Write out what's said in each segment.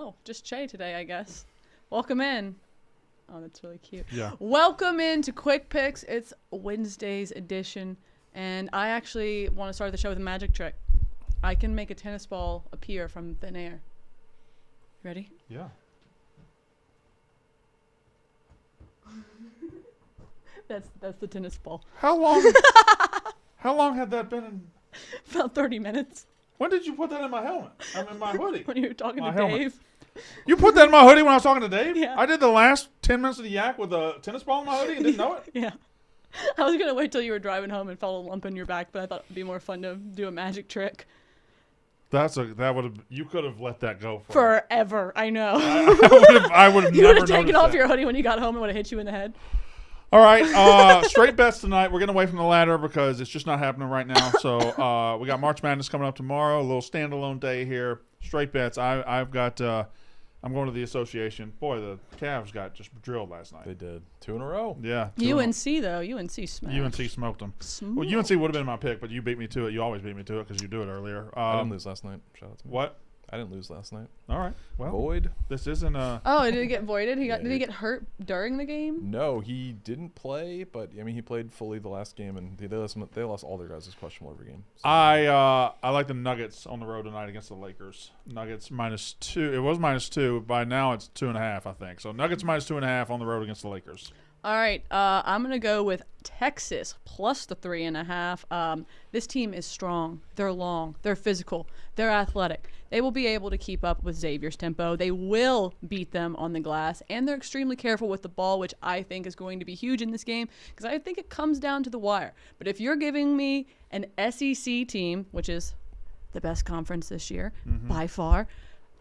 Oh, just Che today, I guess. Welcome in. Oh, that's really cute. Yeah. Welcome in to Quick Picks. It's Wednesday's edition, and I actually want to start the show with a magic trick. I can make a tennis ball appear from thin air. Ready? Yeah. That's the tennis ball. How long had that been in? About 30 minutes. When did you put that in my helmet? I'm in my hoodie. When you were talking My to helmet. Dave. You put that in my hoodie when I was talking to Dave? Yeah. I did the last 10 minutes of the yak with a tennis ball in my hoodie and didn't know it? Yeah. I was going to wait till you were driving home and felt a lump in your back, but I thought it would be more fun to do a magic trick. You could have let that go Forever. I know. I would have You never would have taken noticed off that. your hoodie when you got home and would have hit you in the head. All right, straight bets tonight. We're getting away from the ladder because it's just not happening right now. So we got March Madness coming up tomorrow. A little standalone day here. Straight bets. I'm going to the association. Boy, the Cavs got just drilled last night. They did 2 in a row. Yeah. UNC though. UNC smashed. UNC smoked them. Well, UNC would have been my pick, but you beat me to it. You always beat me to it because you do it earlier. I didn't lose last night. Shout out to me. What? I didn't lose last night. All right. Well, Void? this isn't a. Oh, did he get voided? Did he Yeah, get hurt during the game? No, he didn't play, but I mean he played fully the last game, and they lost all their guys as questionable every game. So. I like the Nuggets on the road tonight against the Lakers. Nuggets -2. It was -2. By now it's 2.5, I think. So Nuggets -2.5 on the road against the Lakers. All right, I'm going to go with Texas plus the 3.5. This team is strong. They're long. They're physical. They're athletic. They will be able to keep up with Xavier's tempo. They will beat them on the glass, and they're extremely careful with the ball, which I think is going to be huge in this game because I think it comes down to the wire. But if you're giving me an SEC team, which is the best conference this year by far,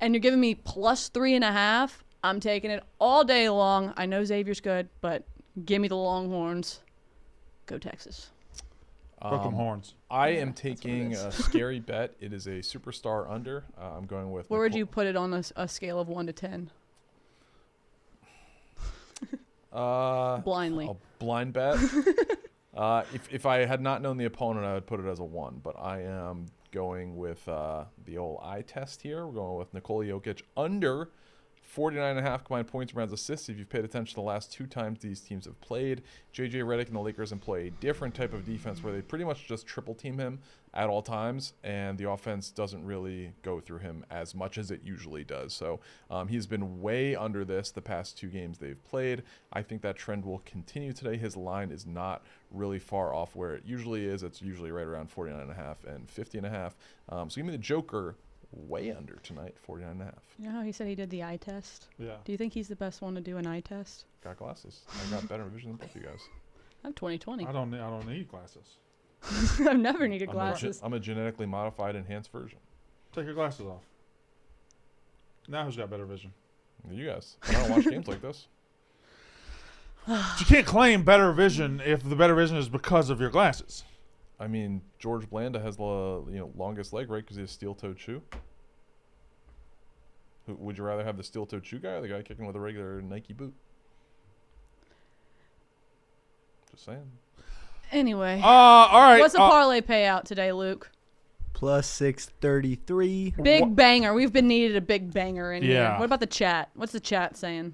and you're giving me plus 3.5, I'm taking it all day long. I know Xavier's good, but give me the Longhorns. Go Texas. Hook 'em horns. I am taking a scary bet. It is a superstar under. I'm going with. Where would you put it on a scale of 1 to 10? Blindly. A blind bet. If I had not known the opponent, I would put it as a 1. But I am going with the old eye test here. We're going with Nikola Jokic under 49.5 combined points, rebounds, assists. If you've paid attention the last 2 times these teams have played, JJ Redick and the Lakers employ a different type of defense where they pretty much just triple team him at all times, and the offense doesn't really go through him as much as it usually does. So he's been way under this the past 2 games they've played. I think that trend will continue today. His line is not really far off where it usually is. It's usually right around 49.5 and 50.5. So give me the Joker way under tonight, 49.5. You know how he said he did the eye test? Yeah. Do you think he's the best one to do an eye test? Got glasses. I got better vision than both you guys. I'm 20/20. I don't need glasses. I've never needed glasses. I'm a genetically modified enhanced version. Take your glasses off. Now who's got better vision? You guys. I don't watch games like this. But you can't claim better vision if the better vision is because of your glasses. I mean, George Blanda has the longest leg, right? Because he has steel-toed shoe. Would you rather have the steel-toed shoe guy or the guy kicking with a regular Nike boot? Just saying. Anyway. All right. What's the parlay payout today, Luke? Plus 633. Big banger. We've been needed a big banger in here. Yeah. What about the chat? What's the chat saying?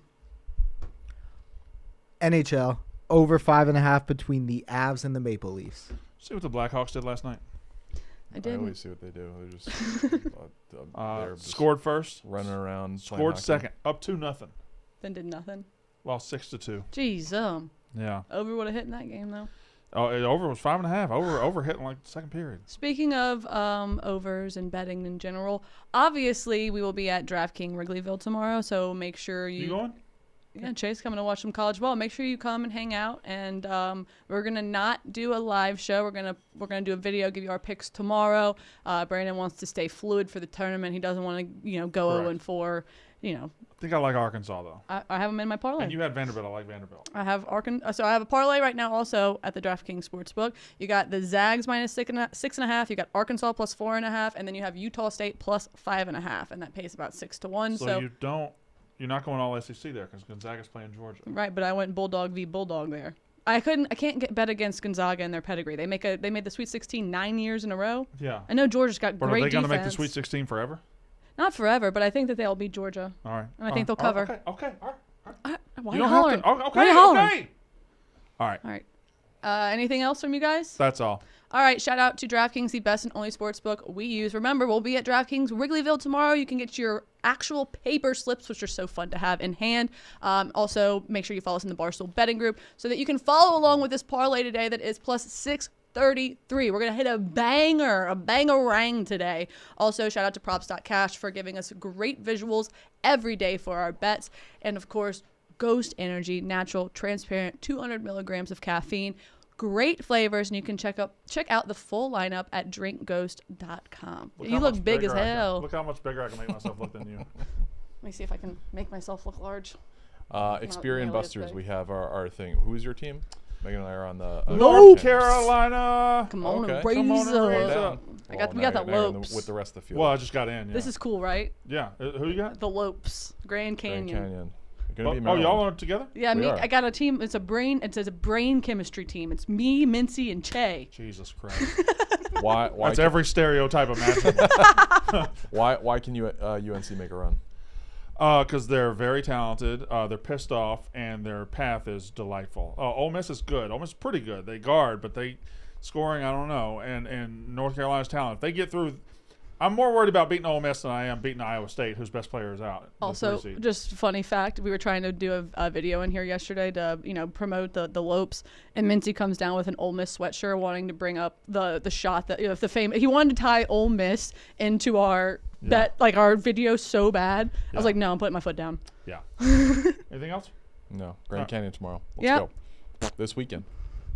NHL over 5.5 between the Avs and the Maple Leafs. See what the Blackhawks did last night. I I didn't. always see what they do. They're just, they're just Scored first. running around. playing Scored hockey. second. Up 2-0. Then did nothing. Lost 6-2. Jeez, Yeah. over would have hit in that game though. Oh, over was 5.5. Over hit in like the second period. Speaking of overs and betting in general, obviously we will be at DraftKings Wrigleyville tomorrow, so make sure You going? Yeah, Chase coming to watch some college ball. Make sure you come and hang out. And we're gonna not do a live show. We're gonna do a video, give you our picks tomorrow. Brandon wants to stay fluid for the tournament. He doesn't want to go Correct. 0-4. I think I like Arkansas though. I have him in my parlay. And you had Vanderbilt. I like Vanderbilt. I have Arkansas. So I have a parlay right now also at the DraftKings Sportsbook. You got the Zags minus 6.5. You got Arkansas plus 4.5, and then you have Utah State plus 5.5, and that pays about 6-1. So you're not going all SEC there because Gonzaga's playing Georgia. Right, but I went Bulldog v Bulldog there. I can't bet against Gonzaga and their pedigree. They made the Sweet 16 9 years in a row. Yeah. I know Georgia's got But great are they going defense. to make the Sweet 16 forever? Not forever, but I think that they'll beat Georgia. All right. And I think they'll cover. Okay. All right. Why You you don't hollering? have to. Why Okay. you hollering? Okay. All right. All right. Anything else from you guys? That's all. All right, shout out to DraftKings, the best and only sportsbook we use. Remember, we'll be at DraftKings Wrigleyville tomorrow. You can get your actual paper slips, which are so fun to have in hand. Also, make sure you follow us in the Barstool betting group so that you can follow along with this parlay today that is plus 633. We're going to hit a bangarang today. Also, shout out to props.cash for giving us great visuals every day for our bets. And, of course, Ghost Energy, natural, transparent, 200 milligrams of caffeine. Great flavors, and you can check out the full lineup at drinkghost.com. You look big as hell. Look how much bigger I can make myself look than you. Let me see if I can make myself look large. Experian nearly as Busters, big. we have our thing. Who's your team? Megan and I are on the North DraftKings. Carolina. Come on, Okay. and raise Come on and raise up. up. We Well, got now the you're in Lopes. with the rest of the field. Well, I just got in. Yeah. This is cool, right? Yeah. Who you got? The Lopes, Grand Grand Canyon. Canyon. You're gonna be Oh, y'all Maryland. are together? Yeah, We are. I got a team. It's a brain chemistry team. It's me, Mincy, and Che. Jesus Christ. Why That's can, every stereotype imaginable. why can you UNC make a run? Because they're very talented. They're pissed off, and their path is delightful. Ole Miss is good. Ole Miss is pretty good. They guard, but they scoring, I don't know. And North Carolina's talent. If they get through, I'm more worried about beating Ole Miss than I am beating Iowa State, whose best player is out. Also, just just funny fact, we were trying to do a video in here yesterday to promote the Lopes, and Mincy comes down with an Ole Miss sweatshirt, wanting to bring up the shot that if the he wanted to tie Ole Miss into our bet, like our video so bad. I was like, no, I'm putting my foot down. Yeah. Anything else? No. Grand Canyon tomorrow. Let's Yep. go. This weekend.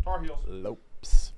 Tar Heels. Lopes.